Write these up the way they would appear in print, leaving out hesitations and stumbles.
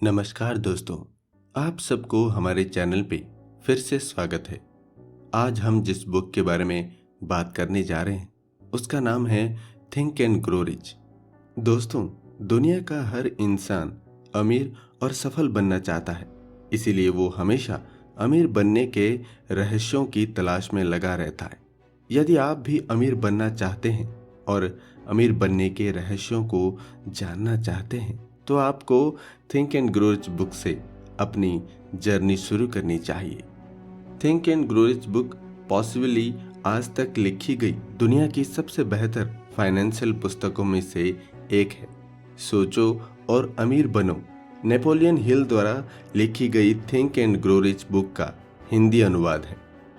नमस्कार दोस्तों, आप सबको हमारे चैनल पे फिर से स्वागत है। आज हम जिस बुक के बारे में बात करने जा रहे हैं उसका नाम है थिंक एंड ग्रो रिच। दोस्तों, दुनिया का हर इंसान अमीर और सफल बनना चाहता है, इसीलिए वो हमेशा अमीर बनने के रहस्यों की तलाश में लगा रहता है। यदि आप भी अमीर बनना चाहते हैं और अमीर बनने के रहस्यों को जानना चाहते हैं तो आपको think and grow rich book से अपनी जर्नी शुरू करनी चाहिए। Think and grow rich book possibly आज तक लिखी गई दुनिया की सबसे बेहतर फाइनेंशियल पुस्तकों में से एक है। सोचो और अमीर बनो, नेपोलियन हिल द्वारा लिखी गई think and grow rich book का हिंदी अनुवाद है।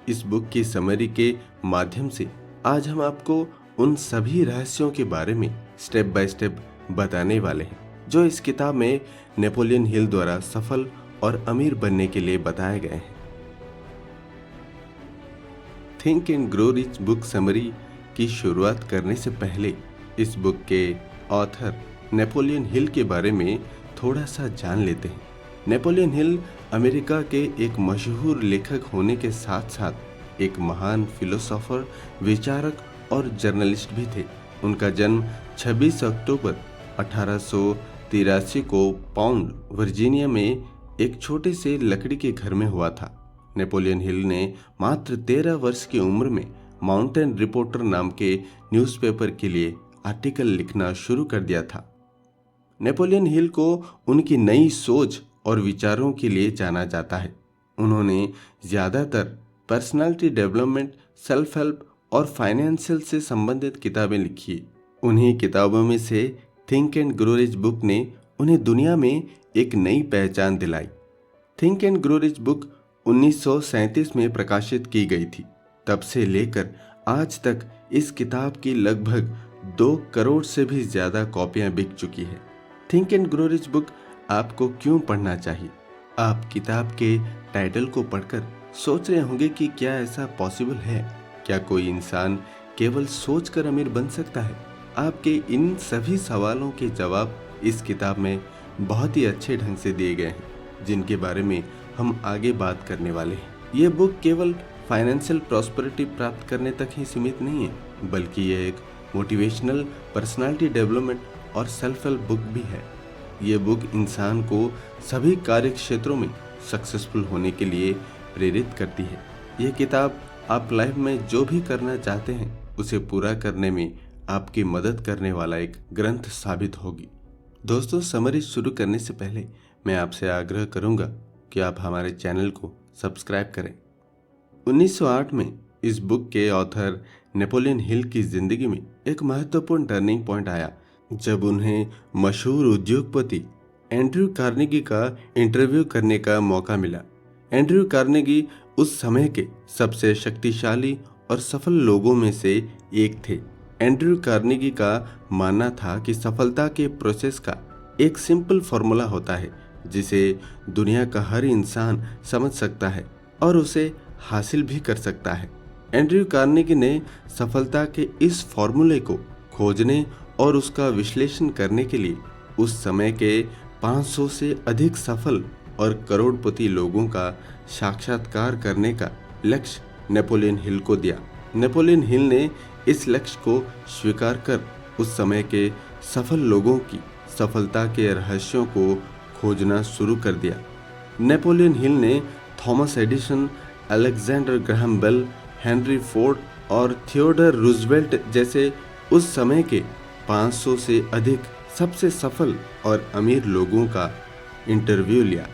इस बुक की समरी के माध्यम से आज हम आपको उन सभी रहस्यों के बारे में स्टेप बाय स्टेप बताने वाले हैं जो इस किताब में नेपोलियन हिल द्वारा सफल और अमीर बनने के लिए बताए गए हैं। Think and grow rich book summary की शुरुआत करने से पहले इस बुक के ऑथर नेपोलियन हिल के बारे में थोड़ा सा जान लेते हैं। नेपोलियन हिल अमेरिका के एक मशहूर लेखक होने के साथ साथ एक महान फिलोसोफर, विचारक और जर्नलिस्ट भी थे। उनका जन्म 26 अक्टूबर 1883 को पाउंड, वर्जीनिया में एक छोटे से लकड़ी के घर में हुआ था। नेपोलियन हिल ने मात्र 13 वर्ष की उम्र में माउंटेन रिपोर्टर नाम के न्यूज़पेपर के लिए आर्टिकल लिखना शुरू कर दिया था। नेपोलियन हिल को उनकी नई सोच और विचारों के लिए जाना जाता है। उन्होंने ज़्यादातर पर्सनालिटी डेवलपमेंट, सेल्फ हेल्प और फाइनेंशियल से संबंधित किताबें लिखी। उन्हीं किताबों में से think and grow rich book ने उन्हें दुनिया में एक नई पहचान दिलाई। Think and grow rich book 1937 में प्रकाशित की गई थी। तब से लेकर आज तक इस किताब की लगभग 2 करोड़ से भी ज़्यादा कॉपियां बिक चुकी है। Think and grow rich book आपको क्यों पढ़ना चाहिए? आप किताब के टाइटल को पढ़कर सोच रहे होंगे कि क्या ऐसा पॉसिबल है? क्या कोई इंसान केवल सोचकर अमीर बन सकता है? आपके इन सभी सवालों के जवाब इस किताब में बहुत ही अच्छे ढंग से दिए गए हैं, जिनके बारे में हम आगे बात करने वाले हैं। ये बुक केवल फाइनेंशियल प्रॉस्पेरिटी प्राप्त करने तक ही सीमित नहीं है, बल्कि यह एक मोटिवेशनल, पर्सनालिटी डेवलपमेंट और सेल्फ हेल्प बुक भी है। ये बुक इंसान को सभी कार्य क्षेत्रों में सक्सेसफुल होने के लिए प्रेरित करती है। यह किताब आप लाइफ में जो भी करना चाहते हैं उसे पूरा करने में आपकी मदद करने वाला एक ग्रंथ साबित होगी। दोस्तों, समरी शुरू करने से पहले मैं आपसे आग्रह करूंगा कि आप हमारे चैनल को सब्सक्राइब करें। 1908 में इस बुक के ऑथर नेपोलियन हिल की जिंदगी में एक महत्वपूर्ण टर्निंग पॉइंट आया जब उन्हें मशहूर उद्योगपति एंड्रयू कार्नेगी का इंटरव्यू करने का मौका मिला। एंड्रयू कार्नेगी उस समय के सबसे शक्तिशाली और सफल लोगों में से एक थे। एंड्रयू कार्नेगी का मानना था कि सफलता के प्रोसेस का एक सिंपल फॉर्मूला होता है जिसे दुनिया का हर इंसान समझ सकता है और उसे हासिल भी कर सकता है। एंड्रयू कार्नेगी ने सफलता के इस फॉर्मूले को खोजने और उसका विश्लेषण करने के लिए उस समय के 500 से अधिक सफल और करोड़पति लोगों का साक्षात्कार करने का लक्ष्य नेपोलियन हिल को दिया। नेपोलियन हिल ने इस लक्ष्य को स्वीकार कर उस समय के सफल लोगों की सफलता के रहस्यों को खोजना शुरू कर दिया। नेपोलियन हिल ने Thomas Edison, Alexander Graham Bell, Henry Ford और थियोडर रूजवेल्ट जैसे उस समय के 500 से अधिक सबसे सफल और अमीर लोगों का इंटरव्यू लिया।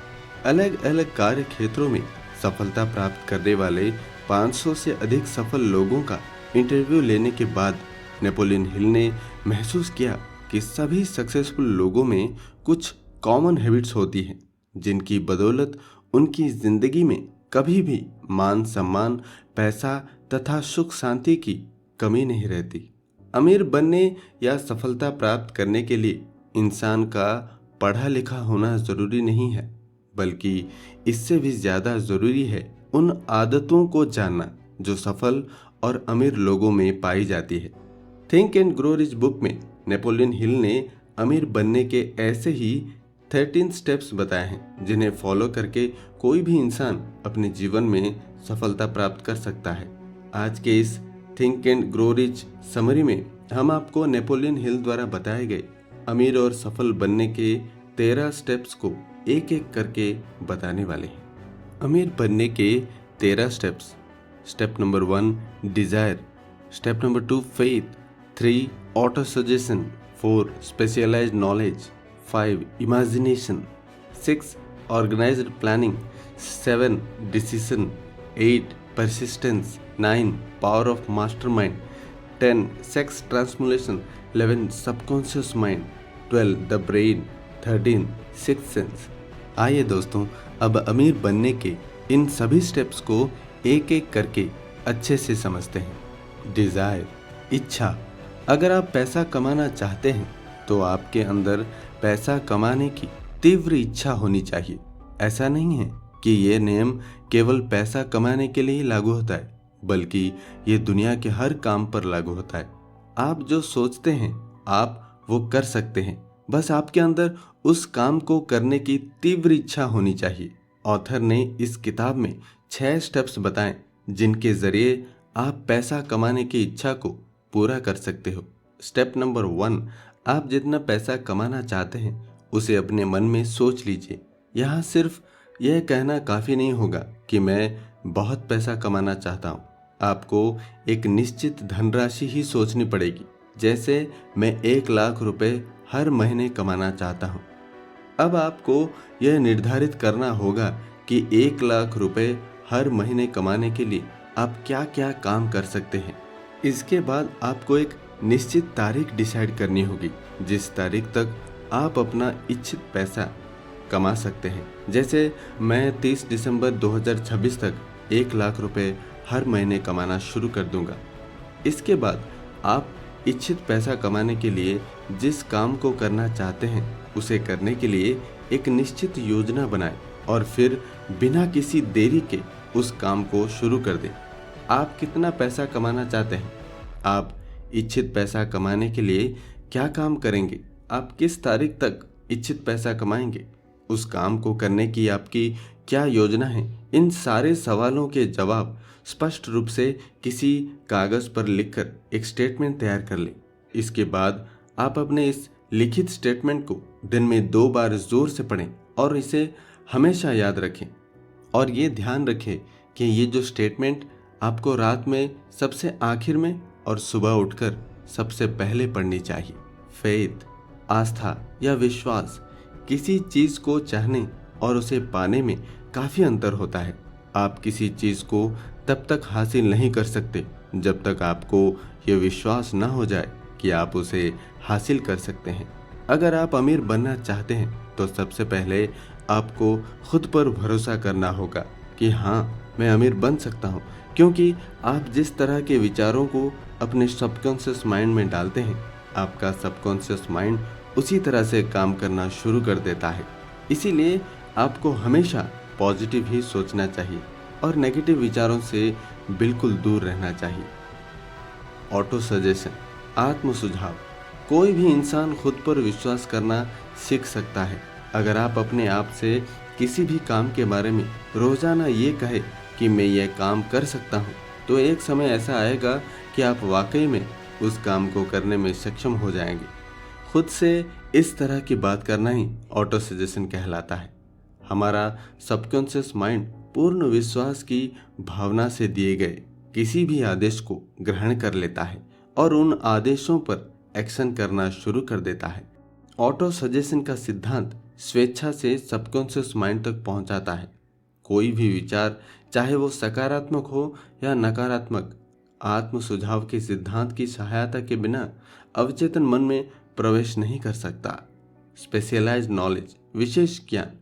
अलग अलग कार्य क्षेत्रों में सफलता प्राप्त करने वाले 500 से अधिक सफल लोगों का इंटरव्यू लेने के बाद नेपोलियन हिल ने महसूस किया कि सभी सक्सेसफुल लोगों में कुछ कॉमन हैबिट्स होती हैं जिनकी बदौलत उनकी जिंदगी में कभी भी मान सम्मान, पैसा तथा सुख शांति की कमी नहीं रहती। अमीर बनने या सफलता प्राप्त करने के लिए इंसान का पढ़ा लिखा होना जरूरी नहीं है, बल्कि इससे भी ज़्यादा ज़रूरी है उन आदतों को जानना जो सफल और अमीर लोगों में पाई जाती है। Think and grow rich book में नेपोलियन हिल ने अमीर बनने के ऐसे ही 13 स्टेप्स बताए हैं जिन्हें फॉलो करके कोई भी इंसान अपने जीवन में सफलता प्राप्त कर सकता है। आज के इस think and grow rich summary में हम आपको नेपोलियन हिल द्वारा बताए गए अमीर और सफल बनने के 13 स्टेप्स को एक एक करके बताने वाले हैं। अमीर बनने के 13 steps. Step number 1 desire, step number 2 faith, 3 auto suggestion, 4 specialised knowledge, 5 imagination, 6 organised planning, 7 decision, 8 persistence, 9 power of mastermind, 10 sex transformation, 11 subconscious mind, 12 the brain, 13 sixth sense। आइए दोस्तों, अब अमीर बनने के इन सभी स्टेप्स को एक एक करके अच्छे से समझते हैं। डिजायर, इच्छा। अगर आप पैसा कमाना चाहते हैं तो आपके अंदर पैसा कमाने की तीव्र इच्छा होनी चाहिए। ऐसा नहीं है कि ये नियम केवल पैसा कमाने के लिए ही लागू होता है, बल्कि ये दुनिया के हर काम पर लागू होता है। आप जो सोचते हैं आप वो कर सकते हैं, बस आपके अंदर उस काम को करने की तीव्र इच्छा होनी चाहिए। ऑथर ने इस किताब में 6 स्टेप्स बताएं जिनके जरिए आप पैसा कमाने की इच्छा को पूरा कर सकते हो। स्टेप नंबर 1, आप जितना पैसा कमाना चाहते हैं उसे अपने मन में सोच लीजिए। यहाँ सिर्फ यह कहना काफ़ी नहीं होगा कि मैं बहुत पैसा कमाना चाहता हूँ। आपको एक निश्चित धनराशि ही सोचनी पड़ेगी, जैसे मैं 1 लाख रुपए हर महीने कमाना चाहता हूँ। अब आपको यह निर्धारित करना होगा कि 1 लाख रुपए हर महीने कमाने के लिए आप क्या क्या काम कर सकते हैं। इसके बाद आपको एक निश्चित तारीख डिसाइड करनी होगी जिस तारीख तक आप अपना इच्छित पैसा कमा सकते हैं। जैसे मैं 30 दिसंबर 2026 तक 1 लाख रुपए हर महीने कमाना शुरू कर दूंगा। इसके बाद आप इच्छित पैसा कमाने के लिए जिस काम को करना चाहते हैं उसे करने के लिए एक निश्चित योजना बनाएं और फिर बिना किसी देरी के उस काम को शुरू कर दें। आप कितना पैसा कमाना चाहते हैं? आप इच्छित पैसा कमाने के लिए क्या काम करेंगे? आप किस तारीख तक इच्छित पैसा कमाएंगे? उस काम को करने की आपकी क्या योजना है? इन सारे सवालों के जवाब स्पष्ट रूप से किसी कागज पर लिखकर एक स्टेटमेंट तैयार कर लें। इसके बाद आप अपने इस लिखित स्टेटमेंट को दिन में 2 बार जोर से पढ़ें और इसे हमेशा याद रखें। और ये ध्यान रखें कि ये जो स्टेटमेंट आपको रात में सबसे आखिर में और सुबह उठकर सबसे पहले पढ़नी चाहिए। फेथ, आस्था या विश्वास। किसी चीज को चाहने और उसे पाने में काफी अंतर होता है। आप किसी चीज को तब तक हासिल नहीं कर सकते जब तक आपको यह विश्वास न हो जाए कि आप उसे हासिल कर सकते हैं। अगर आप अमीर बनना चाहते हैं तो सबसे पहले आपको खुद पर भरोसा करना होगा कि हाँ, मैं अमीर बन सकता हूँ, क्योंकि आप जिस तरह के विचारों को अपने सबकॉन्शियस माइंड में डालते हैं, आपका सबकॉन्शियस माइंड उसी तरह से काम करना शुरू कर देता है। इसीलिए आपको हमेशा पॉजिटिव ही सोचना चाहिए और नेगेटिव विचारों से बिल्कुल दूर रहना चाहिए। ऑटो सजेशन, आत्म सुझाव। कोई भी इंसान खुद पर विश्वास करना सीख सकता है। अगर आप अपने आप से किसी भी काम के बारे में रोजाना ये कहे कि मैं ये काम कर सकता हूँ, तो एक समय ऐसा आएगा कि आप वाकई में उस काम को करने में सक्षम हो जाएंगे। खुद से इस तरह की बात करना ही ऑटो सजेशन कहलाता है। हमारा सबकॉन्शियस माइंड पूर्ण विश्वास की भावना से दिए गए किसी भी आदेश को ग्रहण कर लेता है और उन आदेशों पर एक्शन करना शुरू कर देता है। ऑटो सजेशन का सिद्धांत स्वेच्छा से सबकॉन्शियस माइंड तक पहुंचाता है। कोई भी विचार, चाहे वो सकारात्मक हो या नकारात्मक, आत्म सुझाव के सिद्धांत की सहायता के बिना अवचेतन मन में प्रवेश नहीं कर सकता। स्पेशलाइज्ड नॉलेज, विशेष ज्ञान।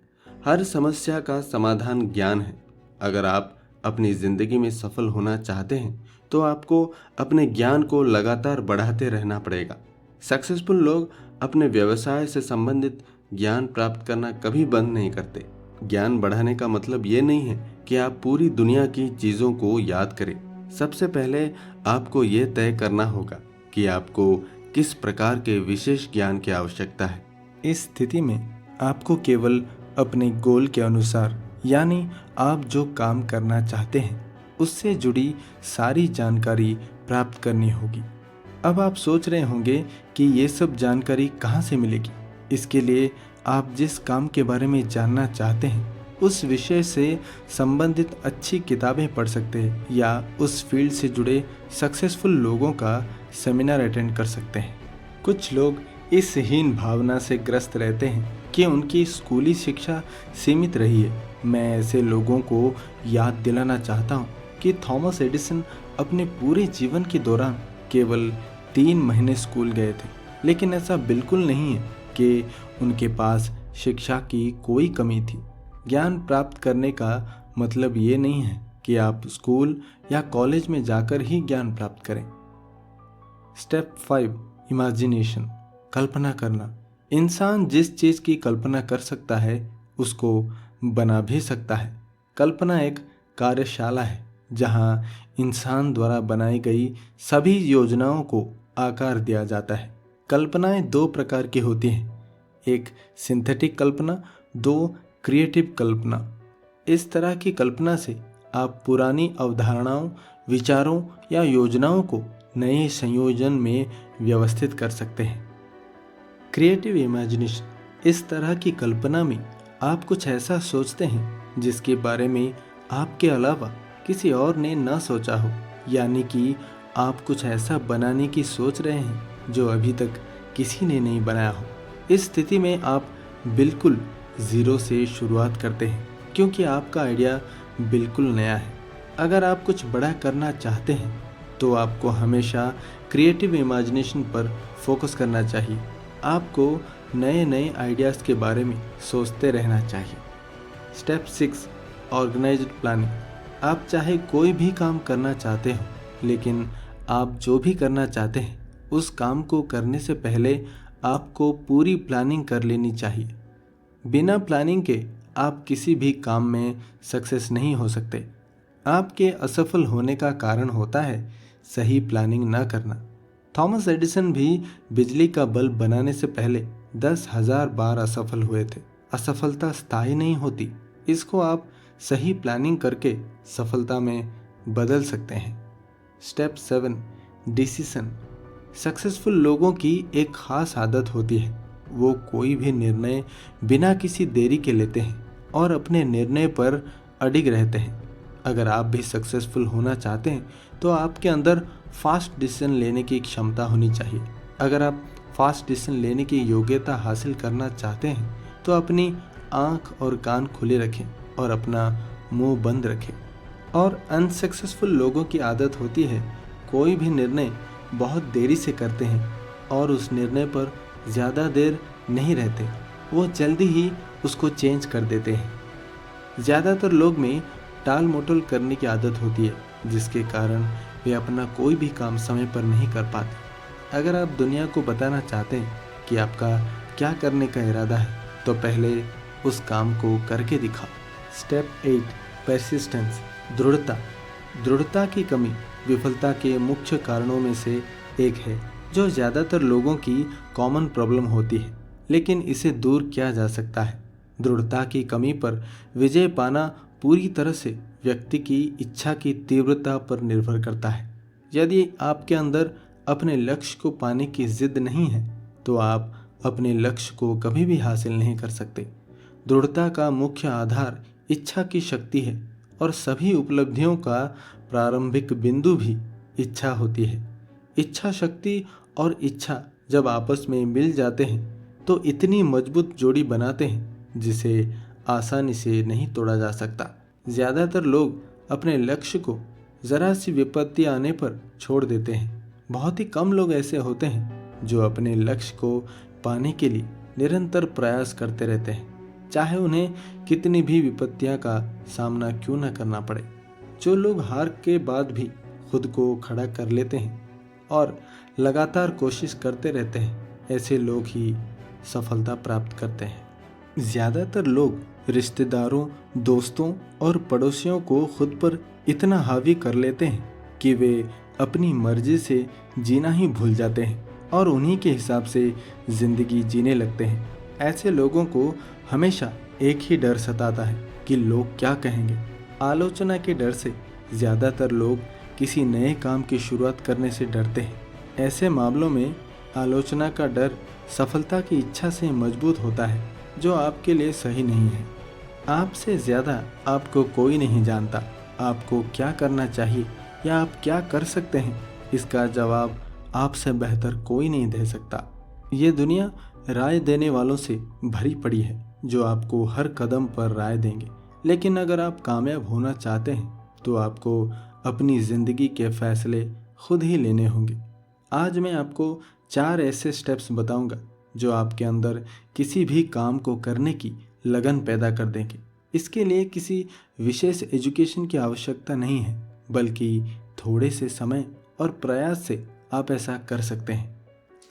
हर समस्या का समाधान ज्ञान है। अगर आप अपनी जिंदगी में सफल होना चाहते हैं तो आपको अपने ज्ञान को लगातार बढ़ाते रहना पड़ेगा। सक्सेसफुल लोग अपने व्यवसाय से संबंधित ज्ञान प्राप्त करना कभी बंद नहीं करते। ज्ञान बढ़ाने का मतलब ये नहीं है कि आप पूरी दुनिया की चीजों को याद करें। सबसे पहले आपको ये तय करना होगा कि आपको किस प्रकार के विशेष ज्ञान की आवश्यकता है। इस स्थिति में आपको केवल अपने गोल के अनुसार, यानी आप जो काम करना चाहते हैं उससे जुड़ी सारी जानकारी प्राप्त करनी होगी। अब आप सोच रहे होंगे कि ये सब जानकारी कहाँ से मिलेगी। इसके लिए आप जिस काम के बारे में जानना चाहते हैं उस विषय से संबंधित अच्छी किताबें पढ़ सकते हैं या उस फील्ड से जुड़े सक्सेसफुल लोगों का सेमिनार अटेंड कर सकते हैं। कुछ लोग इस हीन भावना से ग्रस्त रहते हैं कि उनकी स्कूली शिक्षा सीमित रही है। मैं ऐसे लोगों को याद दिलाना चाहता हूँ कि थॉमस एडिसन अपने पूरे जीवन के दौरान केवल 3 महीने स्कूल गए थे, लेकिन ऐसा बिल्कुल नहीं है कि उनके पास शिक्षा की कोई कमी थी। ज्ञान प्राप्त करने का मतलब ये नहीं है कि आप स्कूल या कॉलेज में जाकर ही ज्ञान प्राप्त करें। स्टेप 5, इमेजिनेशन, कल्पना करना। इंसान जिस चीज की कल्पना कर सकता है उसको बना भी सकता है। कल्पना एक कार्यशाला है जहां इंसान द्वारा बनाई गई सभी योजनाओं को आकार दिया जाता है। कल्पनाएं 2 प्रकार की होती हैं, एक सिंथेटिक कल्पना, 2 क्रिएटिव कल्पना। इस तरह की कल्पना से आप पुरानी अवधारणाओं, विचारों या योजनाओं को नए संयोजन में व्यवस्थित कर सकते हैं। क्रिएटिव इमेजिनेशन, इस तरह की कल्पना में आप कुछ ऐसा सोचते हैं जिसके बारे में आपके अलावा किसी और ने न सोचा हो, यानी कि आप कुछ ऐसा बनाने की सोच रहे हैं जो अभी तक किसी ने नहीं बनाया हो। इस स्थिति में आप बिल्कुल ज़ीरो से शुरुआत करते हैं क्योंकि आपका आइडिया बिल्कुल नया है। अगर आप कुछ बड़ा करना चाहते हैं तो आपको हमेशा क्रिएटिव इमेजिनेशन पर फोकस करना चाहिए। आपको नए नए आइडियाज़ के बारे में सोचते रहना चाहिए। Step 6, organised planning. आप चाहे कोई भी काम करना चाहते हो, लेकिन आप जो भी करना चाहते हैं उस काम को करने से पहले आपको पूरी प्लानिंग कर लेनी चाहिए। बिना प्लानिंग के आप किसी भी काम में सक्सेस नहीं हो सकते। आपके असफल होने का कारण होता है सही प्लानिंग न करना। थॉमस एडिसन भी बिजली का बल्ब बनाने से पहले 10,000 बार असफल हुए थे। असफलता स्थायी नहीं होती, इसको आप सही प्लानिंग करके सफलता में बदल सकते हैं। Step 7, decision. सक्सेसफुल लोगों की एक खास आदत होती है, वो कोई भी निर्णय बिना किसी देरी के लेते हैं और अपने निर्णय पर अडिग रहते हैं। अगर आप भी सक्सेसफुल होना चाहते हैं तो आपके अंदर फास्ट डिसीजन लेने की क्षमता होनी चाहिए। अगर आप फास्ट डिसीजन लेने की योग्यता हासिल करना चाहते हैं तो अपनी आँख और कान खुले रखें और अपना मुंह बंद रखें। और अनसक्सेसफुल लोगों की आदत होती है कोई भी निर्णय बहुत देरी से करते हैं और उस निर्णय पर ज़्यादा देर नहीं रहते, वो जल्दी ही उसको चेंज कर देते हैं। ज़्यादातर लोग में टाल मटोल करने की आदत होती है जिसके कारण वे अपना कोई भी काम समय पर नहीं कर पाते। अगर आप दुनिया को बताना चाहते हैं कि आपका क्या करने का इरादा है तो पहले उस काम को करके दिखाओ। स्टेप 8, परसिस्टेंस, दृढ़ता। दृढ़ता की कमी विफलता के मुख्य कारणों में से एक है जो ज़्यादातर लोगों की कॉमन प्रॉब्लम होती है, लेकिन इसे दूर किया जा सकता है। दृढ़ता की कमी पर विजय पाना पूरी तरह से व्यक्ति की इच्छा की तीव्रता पर निर्भर करता है। यदि आपके अंदर अपने लक्ष्य को पाने की जिद नहीं है तो आप अपने लक्ष्य को कभी भी हासिल नहीं कर सकते। दृढ़ता का मुख्य आधार इच्छा की शक्ति है और सभी उपलब्धियों का प्रारंभिक बिंदु भी इच्छा होती है। इच्छा शक्ति और इच्छा जब आपस में मिल जाते हैं तो इतनी मजबूत जोड़ी बनाते हैं जिसे आसानी से नहीं तोड़ा जा सकता। ज़्यादातर लोग अपने लक्ष्य को ज़रा सी विपत्ति आने पर छोड़ देते हैं। बहुत ही कम लोग ऐसे होते हैं जो अपने लक्ष्य को पाने के लिए निरंतर प्रयास करते रहते हैं, चाहे उन्हें कितनी भी विपत्तियां का सामना क्यों न करना पड़े। जो लोग हार के बाद भी खुद को खड़ा कर लेते हैं और लगातार कोशिश करते रहते हैं, ऐसे लोग ही सफलता प्राप्त करते हैं। ज़्यादातर लोग रिश्तेदारों, दोस्तों और पड़ोसियों को खुद पर इतना हावी कर लेते हैं कि वे अपनी मर्जी से जीना ही भूल जाते हैं और उन्हीं के हिसाब से ज़िंदगी जीने लगते हैं। ऐसे लोगों को हमेशा एक ही डर सताता है कि लोग क्या कहेंगे। आलोचना के डर से ज़्यादातर लोग किसी नए काम की शुरुआत करने से डरते हैं। ऐसे मामलों में आलोचना का डर सफलता की इच्छा से मजबूत होता है, जो आपके लिए सही नहीं है। आपसे ज़्यादा आपको कोई नहीं जानता। आपको क्या करना चाहिए या आप क्या कर सकते हैं, इसका जवाब आपसे बेहतर कोई नहीं दे सकता। ये दुनिया राय देने वालों से भरी पड़ी है, जो आपको हर कदम पर राय देंगे। लेकिन अगर आप कामयाब होना चाहते हैं तो आपको अपनी ज़िंदगी के फैसले खुद ही लेने होंगे। आज मैं आपको 4 ऐसे स्टेप्स बताऊंगा जो आपके अंदर किसी भी काम को करने की लगन पैदा कर देंगे। इसके लिए किसी विशेष एजुकेशन की आवश्यकता नहीं है, बल्कि थोड़े से समय और प्रयास से आप ऐसा कर सकते हैं।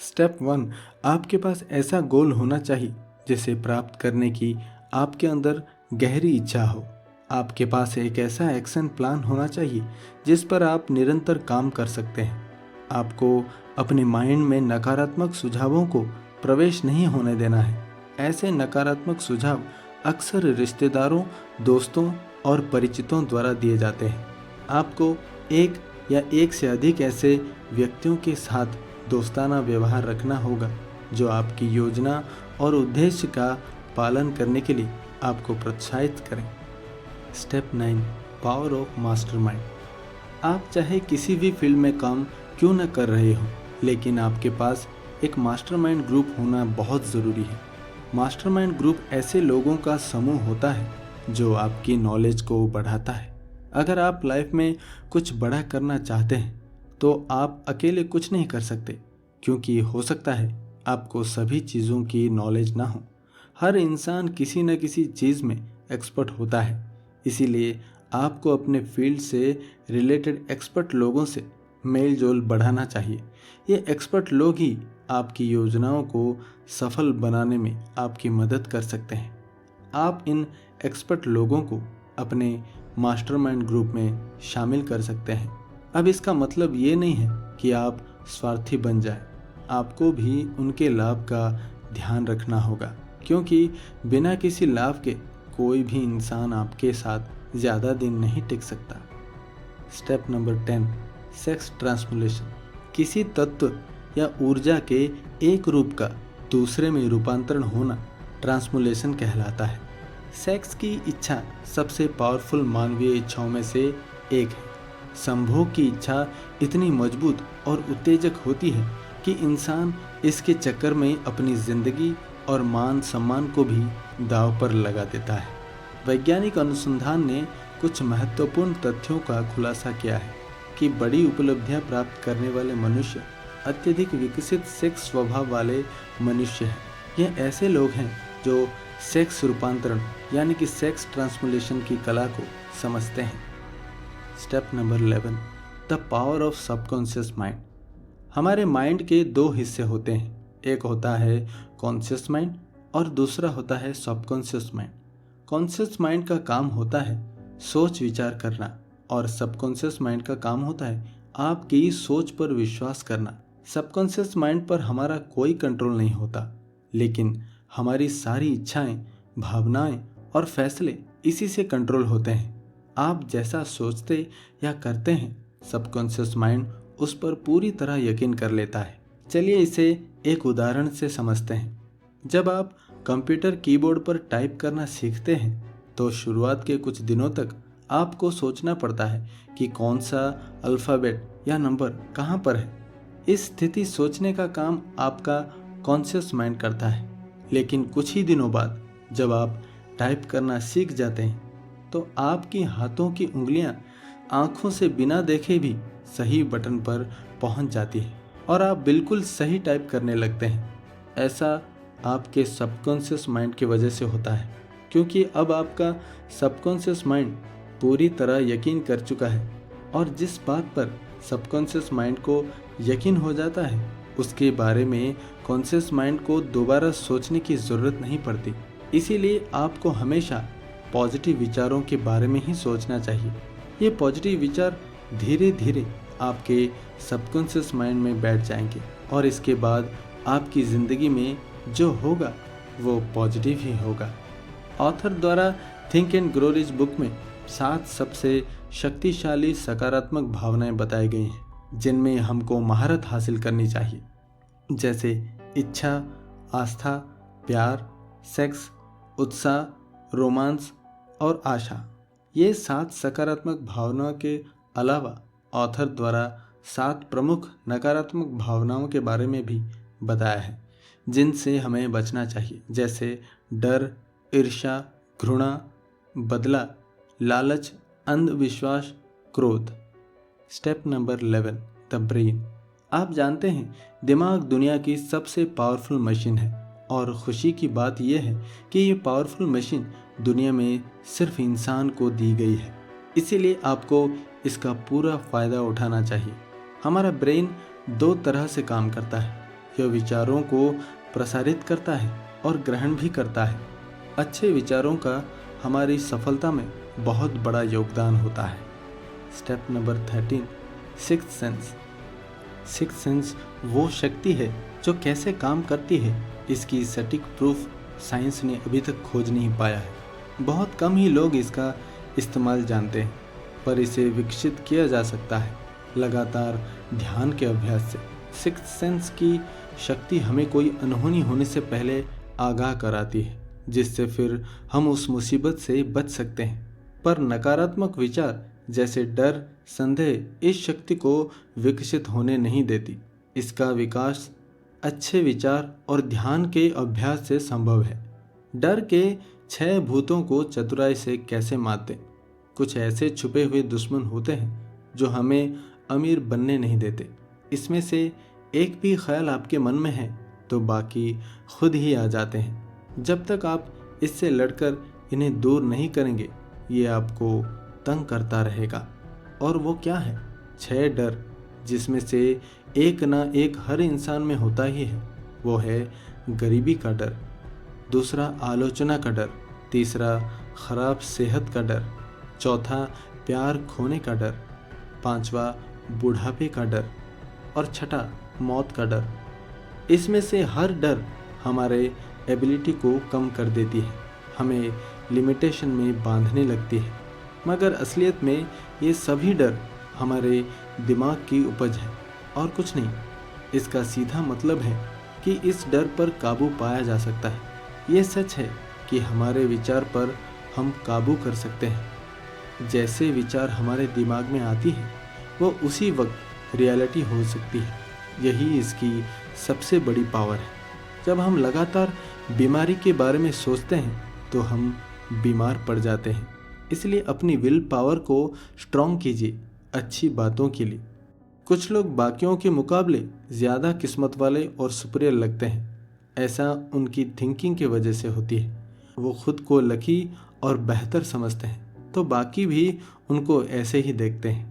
स्टेप 1, आपके पास ऐसा गोल होना चाहिए जिसे प्राप्त करने की आपके अंदर गहरी इच्छा हो। आपके पास एक ऐसा एक्शन प्लान होना चाहिए जिस पर आप निरंतर काम कर सकते हैं। आपको अपने माइंड में नकारात्मक सुझावों को प्रवेश नहीं होने देना है। ऐसे नकारात्मक सुझाव अक्सर रिश्तेदारों, दोस्तों और परिचितों द्वारा दिए जाते हैं। आपको एक या एक से अधिक ऐसे व्यक्तियों के साथ दोस्ताना व्यवहार रखना होगा जो आपकी योजना और उद्देश्य का पालन करने के लिए आपको प्रोत्साहित करें। Step 9, power of mastermind. आप चाहे किसी भी फील्ड में काम क्यों न कर रहे हो, लेकिन आपके पास एक मास्टरमाइंड ग्रुप होना बहुत ज़रूरी है। मास्टरमाइंड ग्रुप ऐसे लोगों का समूह होता है जो आपकी नॉलेज को बढ़ाता है। अगर आप लाइफ में कुछ बड़ा करना चाहते हैं तो आप अकेले कुछ नहीं कर सकते, क्योंकि हो सकता है आपको सभी चीज़ों की नॉलेज ना हो। हर इंसान किसी न किसी चीज़ में एक्सपर्ट होता है, इसीलिए आपको अपने फील्ड से रिलेटेड एक्सपर्ट लोगों से मेल जोल बढ़ाना चाहिए। ये एक्सपर्ट लोग ही आपकी योजनाओं को सफल बनाने में आपकी मदद कर सकते हैं। आप इन एक्सपर्ट लोगों को अपने मास्टरमाइंड ग्रुप में शामिल कर सकते हैं। अब इसका मतलब ये नहीं है कि आप स्वार्थी बन जाएं। आपको भी उनके लाभ का ध्यान रखना होगा, क्योंकि बिना किसी लाभ के कोई भी इंसान आपके साथ ज़्यादा दिन नहीं टिक सकता। Step number 10, sex transmutation. किसी तत्व या ऊर्जा के एक रूप का दूसरे में रूपांतरण होना ट्रांसमुलेशन कहलाता है। सेक्स की इच्छा सबसे पावरफुल मानवीय इच्छाओं में से एक है। संभोग की इच्छा इतनी मजबूत और उत्तेजक होती है कि इंसान इसके चक्कर में अपनी जिंदगी और मान सम्मान को भी दांव पर लगा देता है। वैज्ञानिक अनुसंधान ने कुछ महत्वपूर्ण तथ्यों का खुलासा किया है कि बड़ी उपलब्धियां प्राप्त करने वाले मनुष्य अत्यधिक विकसित सेक्स स्वभाव वाले मनुष्य हैं। ये ऐसे लोग हैं जो सेक्स रूपांतरण यानी कि सेक्स ट्रांसमुलेशन की कला को समझते हैं। Step number 11, the power of subconscious mind. हमारे माइंड के 2 हिस्से होते हैं, एक होता है कॉन्शियस माइंड और दूसरा होता है सबकॉन्शियस माइंड। कॉन्शियस माइंड का काम होता है सोच विचार करना और सबकॉन्शियस माइंड का काम होता है आपकी सोच पर विश्वास करना। सबकॉन्शियस माइंड पर हमारा कोई कंट्रोल नहीं होता, लेकिन हमारी सारी इच्छाएं, भावनाएं और फैसले इसी से कंट्रोल होते हैं। आप जैसा सोचते या करते हैं, सबकॉन्शियस माइंड उस पर पूरी तरह यकीन कर लेता है। चलिए इसे एक उदाहरण से समझते हैं। जब आप कंप्यूटर कीबोर्ड पर टाइप करना सीखते हैं तो शुरुआत के कुछ दिनों तक आपको सोचना पड़ता है कि कौन सा अल्फ़ाबेट या नंबर कहाँ पर है। इस स्थिति सोचने का काम आपका कॉन्शियस माइंड करता है। लेकिन कुछ ही दिनों बाद जब आप टाइप करना सीख जाते हैं तो आपकी हाथों की उंगलियां आंखों से बिना देखे भी सही बटन पर पहुंच जाती है और आप बिल्कुल सही टाइप करने लगते हैं। ऐसा आपके सबकॉन्शियस माइंड की वजह से होता है, क्योंकि अब आपका सबकॉन्शियस माइंड पूरी तरह यकीन कर चुका है और जिस बात पर सबकॉन्शियस माइंड को यकीन हो जाता है उसके बारे में कॉन्शियस माइंड को दोबारा सोचने की ज़रूरत नहीं पड़ती। इसीलिए आपको हमेशा पॉजिटिव विचारों के बारे में ही सोचना चाहिए। ये पॉजिटिव विचार धीरे धीरे आपके सबकॉन्शियस माइंड में बैठ जाएंगे और इसके बाद आपकी ज़िंदगी में जो होगा वो पॉजिटिव ही होगा। ऑथर द्वारा think and grow rich book में 7 सबसे शक्तिशाली सकारात्मक भावनाएं बताई गई हैं जिनमें हमको महारत हासिल करनी चाहिए, जैसे इच्छा, आस्था, प्यार, सेक्स, उत्साह, रोमांस और आशा। ये 7 सकारात्मक भावनाओं के अलावा ऑथर द्वारा 7 प्रमुख नकारात्मक भावनाओं के बारे में भी बताया है जिनसे हमें बचना चाहिए, जैसे डर, ईर्ष्या, घृणा, बदला, लालच, अंधविश्वास, क्रोध। Step number 11, the brain. आप जानते हैं दिमाग दुनिया की सबसे पावरफुल मशीन है और खुशी की बात यह है कि ये पावरफुल मशीन दुनिया में सिर्फ इंसान को दी गई है, इसीलिए आपको इसका पूरा फ़ायदा उठाना चाहिए। हमारा ब्रेन 2 तरह से काम करता है। यह विचारों को प्रसारित करता है और ग्रहण भी करता है। अच्छे विचारों का हमारी सफलता में बहुत बड़ा योगदान होता है। Step number 13, sixth sense. Sixth sense वो शक्ति है जो कैसे काम करती है इसकी सटीक प्रूफ साइंस ने अभी तक खोज नहीं पाया है। बहुत कम ही लोग इसका इस्तेमाल जानते हैं, पर इसे विकसित किया जा सकता है लगातार ध्यान के अभ्यास से। सिक्स्थ सेंस की शक्ति हमें कोई अनहोनी होने से पहले आगाह कराती है, जिससे फिर हम उस मुसीबत से बच सकते हैं। पर नकारात्मक विचार जैसे डर, संदेह इस शक्ति को विकसित होने नहीं देती। इसका विकास अच्छे विचार और ध्यान के अभ्यास से संभव है। डर के 6 भूतों को चतुराई से कैसे मात दें। कुछ ऐसे छुपे हुए दुश्मन होते हैं जो हमें अमीर बनने नहीं देते। इसमें से एक भी ख्याल आपके मन में है तो बाकी खुद ही आ जाते हैं। जब तक आप इससे लड़कर इन्हें दूर नहीं करेंगे, ये आपको तंग करता रहेगा। और वो क्या है? 6 डर, जिसमें से एक ना एक हर इंसान में होता ही है। वो है गरीबी का डर, दूसरा आलोचना का डर, तीसरा खराब सेहत का डर, चौथा प्यार खोने का डर, 5वां बुढ़ापे का डर और छठा मौत का डर। इसमें से हर डर हमारे एबिलिटी को कम कर देती है, हमें लिमिटेशन में बांधने लगती है। मगर असलियत में ये सभी डर हमारे दिमाग की उपज है और कुछ नहीं। इसका सीधा मतलब है कि इस डर पर काबू पाया जा सकता है। ये सच है कि हमारे विचार पर हम काबू कर सकते हैं। जैसे विचार हमारे दिमाग में आती है वो उसी वक्त रियलिटी हो सकती है। यही इसकी सबसे बड़ी पावर है। जब हम लगातार बीमारी के बारे में सोचते हैं तो हम बीमार पड़ जाते हैं। इसलिए अपनी विल पावर को स्ट्रॉन्ग कीजिए अच्छी बातों के लिए। कुछ लोग बाकियों के मुकाबले ज़्यादा किस्मत वाले और सुपीरियर लगते हैं। ऐसा उनकी थिंकिंग की वजह से होती है। वो खुद को लकी और बेहतर समझते हैं तो बाकी भी उनको ऐसे ही देखते हैं।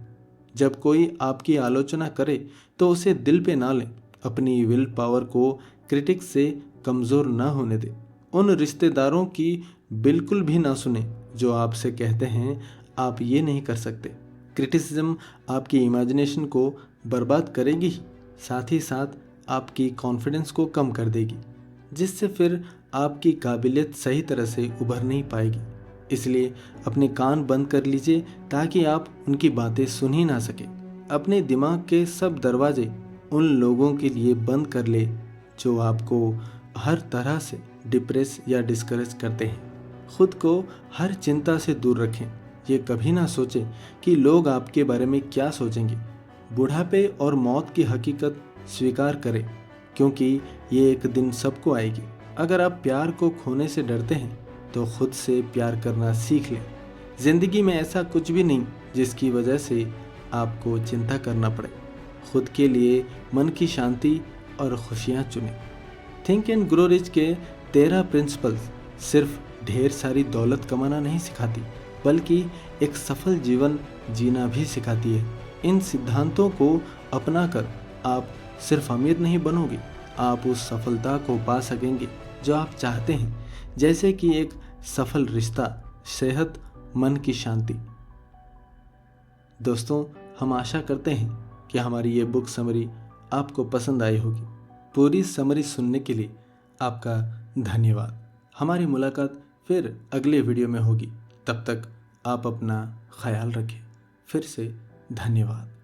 जब कोई आपकी आलोचना करे तो उसे दिल पे ना लें। अपनी विल पावर को क्रिटिक्स से कमज़ोर ना होने दें। उन रिश्तेदारों की बिल्कुल भी ना सुने जो आपसे कहते हैं आप ये नहीं कर सकते। क्रिटिसिज्म आपकी इमेजिनेशन को बर्बाद करेगी ही, साथ ही साथ आपकी कॉन्फिडेंस को कम कर देगी, जिससे फिर आपकी काबिलियत सही तरह से उभर नहीं पाएगी। इसलिए अपने कान बंद कर लीजिए ताकि आप उनकी बातें सुन ही ना सके। अपने दिमाग के सब दरवाजे उन लोगों के लिए बंद कर ले जो आपको हर तरह से डिप्रेस या डिस्करेज करते हैं। खुद को हर चिंता से दूर रखें। ये कभी ना सोचें कि लोग आपके बारे में क्या सोचेंगे। बुढ़ापे और मौत की हकीकत स्वीकार करें, क्योंकि ये एक दिन सबको आएगी। अगर आप प्यार को खोने से डरते हैं तो खुद से प्यार करना सीख लें। ज़िंदगी में ऐसा कुछ भी नहीं जिसकी वजह से आपको चिंता करना पड़े। खुद के लिए मन की शांति और खुशियाँ चुनें। थिंक एंड ग्रो रिच के 13 प्रिंसिपल्स सिर्फ ढेर सारी दौलत कमाना नहीं सिखाती, बल्कि एक सफल जीवन जीना भी सिखाती है। इन सिद्धांतों को अपनाकर आप सिर्फ अमीर नहीं बनोगे, आप उस सफलता को पा सकेंगे जो आप चाहते हैं, जैसे कि एक सफल रिश्ता, सेहत, मन की शांति। दोस्तों, हम आशा करते हैं कि हमारी ये बुक समरी आपको पसंद आई होगी। पूरी समरी सुनने के लिए आपका धन्यवाद। हमारी मुलाकात फिर अगले वीडियो में होगी। तब तक आप अपना ख्याल रखें। फिर से धन्यवाद।